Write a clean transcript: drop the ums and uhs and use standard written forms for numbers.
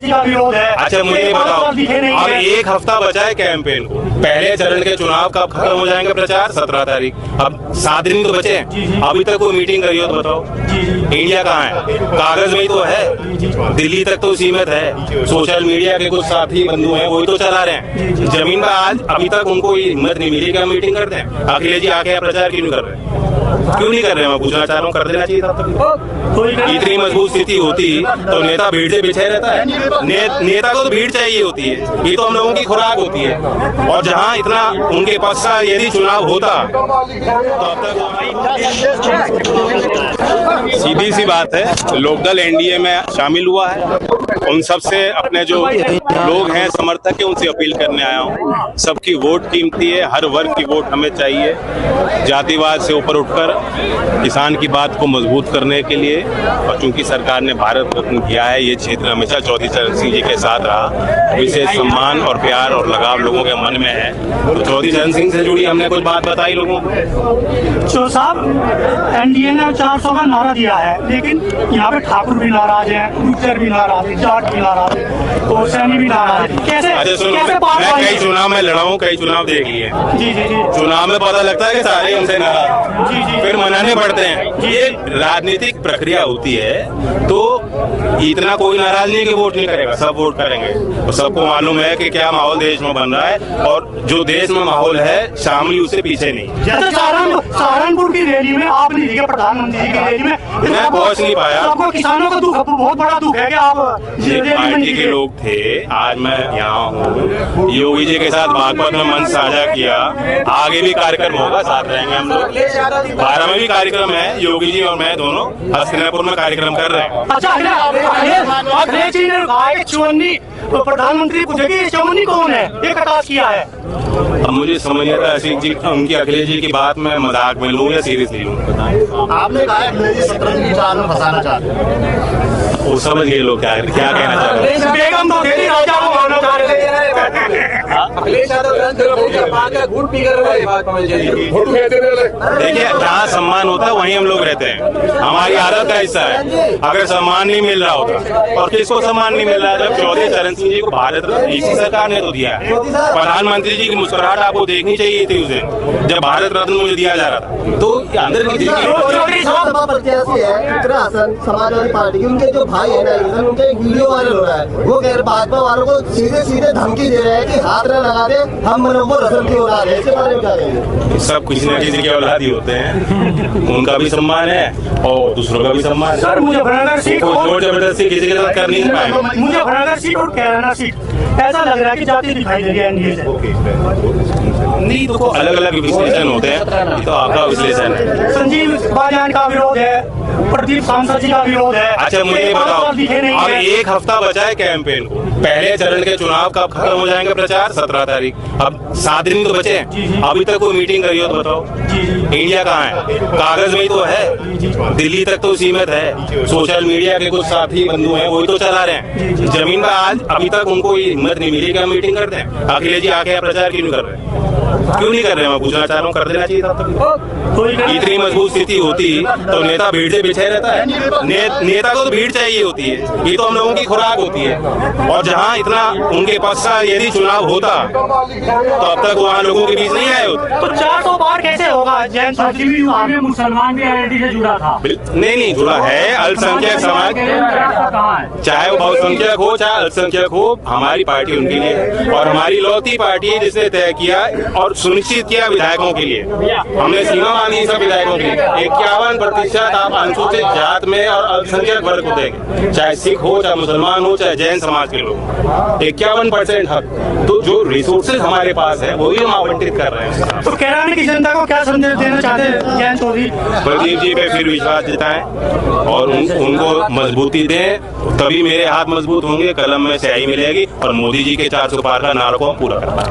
का विरोध है। अच्छा मुझे ये बताओ, अब एक हफ्ता बचा है कैंपेन को, पहले चरण के चुनाव कब खत्म हो जाएंगे प्रचार? 17 तारीख। अब 7 दिन तो बचे हैं, अभी तक कोई मीटिंग करी हो तो बताओ। इंडिया कहाँ है? कागज में ही तो है, दिल्ली तक तो सीमित है। सोशल मीडिया के कुछ साथी बंधु हैं वही तो चला रहे हैं। जमीन पर आज अभी तक उनको हिम्मत नहीं मिली कि हम मीटिंग करते हैं। अखिलेश जी आके प्रचार क्यों नहीं कर रहे? क्यों नहीं कर रहे? मैं पूछना चाह रहा हूँ, कर देना चाहिए था। इतनी मजबूत स्थिति होती तो नेता भीड़ से पीछे रहता है। नेता को तो भीड़ चाहिए होती है, ये तो हम लोगों की खुराक होती है। और जहाँ इतना उनके पास का यदि चुनाव होता तो अब तक सीधी सी बात है, लोकदल एनडीए में शामिल हुआ है। उन सब से अपने जो लोग हैं समर्थक है उनसे अपील करने आया हूँ। सबकी वोट कीमती है, हर वर्ग की वोट हमें चाहिए। जातिवाद से ऊपर उठकर किसान की बात को मजबूत करने के लिए, और चूंकि सरकार ने भारत रत्न किया है, ये क्षेत्र हमेशा चौधरी चरण सिंह जी के साथ रहा। विशेष सम्मान और प्यार और लगाव लोगों के मन में है। तो चौधरी चरण सिंह से जुड़ी हमने कुछ बात बताई लोगों को। चो साहब, एनडीए ने 400 का नारा दिया है, लेकिन यहाँ पे ठाकुर भी नाराज है, गुर्जर भी नाराज है, जाट भी नाराज है, तो सैनी भी नाराज है। कैसे मैं कई चुनाव में लड़ा हूँ, कई चुनाव देख लिए। जी जी जी। चुनाव में पता लगता है कि सारे हमसे नाराज, जी जी, फिर मनाने पड़ते हैं। ये राजनीतिक प्रक्रिया होती है। तो इतना कोई नाराज नहीं कि वोट नहीं करेगा, सब वोट करेंगे। और सबको मालूम है कि क्या माहौल देश में बन रहा है, और जो देश में माहौल है शामिल उससे पीछे नहीं। सहारनपुर की रैली में आप नहीं दिखे, प्रधानमंत्री जी की रैली में मैं पहुंच नहीं पाया। आपको किसानों का दुख, बहुत बड़ा दुख है कि आप पार्टी के लोग थे। आज मैं यहाँ हूँ, योगी जी के साथ बागपत में मंच साझा किया। आगे भी कार्यक्रम होगा, साथ रहेंगे हम लोग। 12 में भी कार्यक्रम है, योगी जी और मैं दोनों हस्तिनापुर में कार्यक्रम कर रहे हैं। अच्छा, अखिलेश जी ने कहा है चौवन्नी, तो प्रधानमंत्री पूछेगी चौवन्नी कौन है, ये कटास किया है। अब मुझे समझ नहीं आता उनकी अखिलेश जी की बात में मजाक में लूं या सीरियसली लूं। आपने कहा अखिलेश जी सतरंगी चाल में फंसाना चाहते हैं, वो समझ गए लोग क्या कहना चाह रहे हैं। बेगम तो तेरी राजा को मारना चाह रहे थे। देखिए, जहाँ सम्मान होता है वहीं हम लोग रहते हैं, हमारी आदत का हिस्सा है। अगर सम्मान नहीं मिल रहा होता, और किसको सम्मान नहीं मिल रहा है? जब चौधरी चरण सिंह जी को भारत रत्न इसी सरकार ने तो दिया है। प्रधानमंत्री जी की मुस्कुराहट आपको देखनी चाहिए थी उस दिन जब भारत रत्न मुझे दिया जा रहा था। तो अंदर की सपा प्रत्याशी है उत्तराखंड समाजवादी पार्टी के, उनके जो भाई है ना, उनका एक वीडियो वायरल हो रहा है। वो कह रहे भाजपा वालों को सीधे सीधे धमकी दे रहे हैं कि हाथ न लगा दे, हम मनोबल रसन की औलाद है। इसके बारे में क्या कहेंगे? सब किसी न किसी के औलाद ही होते हैं, उनका भी सम्मान है और दूसरों का भी सम्मान है। सर, मुझे मुजफ्फरनगर सीट जोर जबरदस्ती किसी के साथ कर नहीं पाएंगे। मुजफ्फरनगर सीट और कैराना सीट ऐसा लग रहा है कि जाती दिखाई दे रही है एनडीए से। नहीं, तो अलग अलग विश्लेषण होते हैं, ये तो आपका विश्लेषण है। संजीव बालियान का विरोध है, प्रदीप सांसद जी का विरोध है। अच्छा मुझे ये बताओ, अब एक हफ्ता बचा है कैंपेन को, पहले चरण के चुनाव कब खत्म हो जाएंगे प्रचार? 17 तारीख। अब 7 दिन तो बचे हैं, अभी तक कोई मीटिंग करी हो तो बताओ। इंडिया कहाँ है? कागज में ही तो है, दिल्ली तक तो सीमित है। सोशल मीडिया के कुछ साथी बंधु हैं वही तो चला रहे हैं। जमीन पर आज अभी तक उनको हिम्मत नहीं मिली कि हम मीटिंग करते हैं। अखिलेश जी आके प्रचार क्यों नहीं कर रहे? क्यों नहीं कर रहे? मैं पूछना चाह रहा हूँ, कर देना चाहिए था। इतनी मजबूत स्थिति होती तो नेता भीड़ से पीछे रहता है। नेता को तो भीड़ चाहिए होती है, ये तो हम लोगों की खुराक होती है। और जहाँ इतना उनके पास का यदि चुनाव होता तो अब तक वहाँ लोगों के बीच नहीं आए होते। तो 400 पार कैसे होगा? जैन मुसलमान भी आईडी से जुड़ा था। नहीं जुड़ा है। अल्पसंख्यक समाज, चाहे वो बहुसंख्यक हो चाहे अल्पसंख्यक हो, हमारी पार्टी उनके लिए, और हमारी लौती पार्टी है जिसने तय किया और सुनिश्चित किया विधायकों के लिए। हमने सीमा बांधी सब विधायकों के लिए। 51% आप अनुसूचित जात में और अल्पसंख्यक वर्ग को देंगे, चाहे सिख हो चाहे मुसलमान हो चाहे जैन समाज के लोग। 51% हक। तो जो रिसोर्सेज हमारे पास है वही हम आवंटित कर रहे हैं। तो कैराना की जनता को क्या संदेश देना चाहते हैं जयंत चौधरी? प्रदीप जी पे फिर विश्वास जताएं और उनको मजबूती दें, तभी मेरे हाथ मजबूत होंगे, कलम में स्याही मिलेगी और मोदी जी के 400 पार का नारा को पूरा करना है।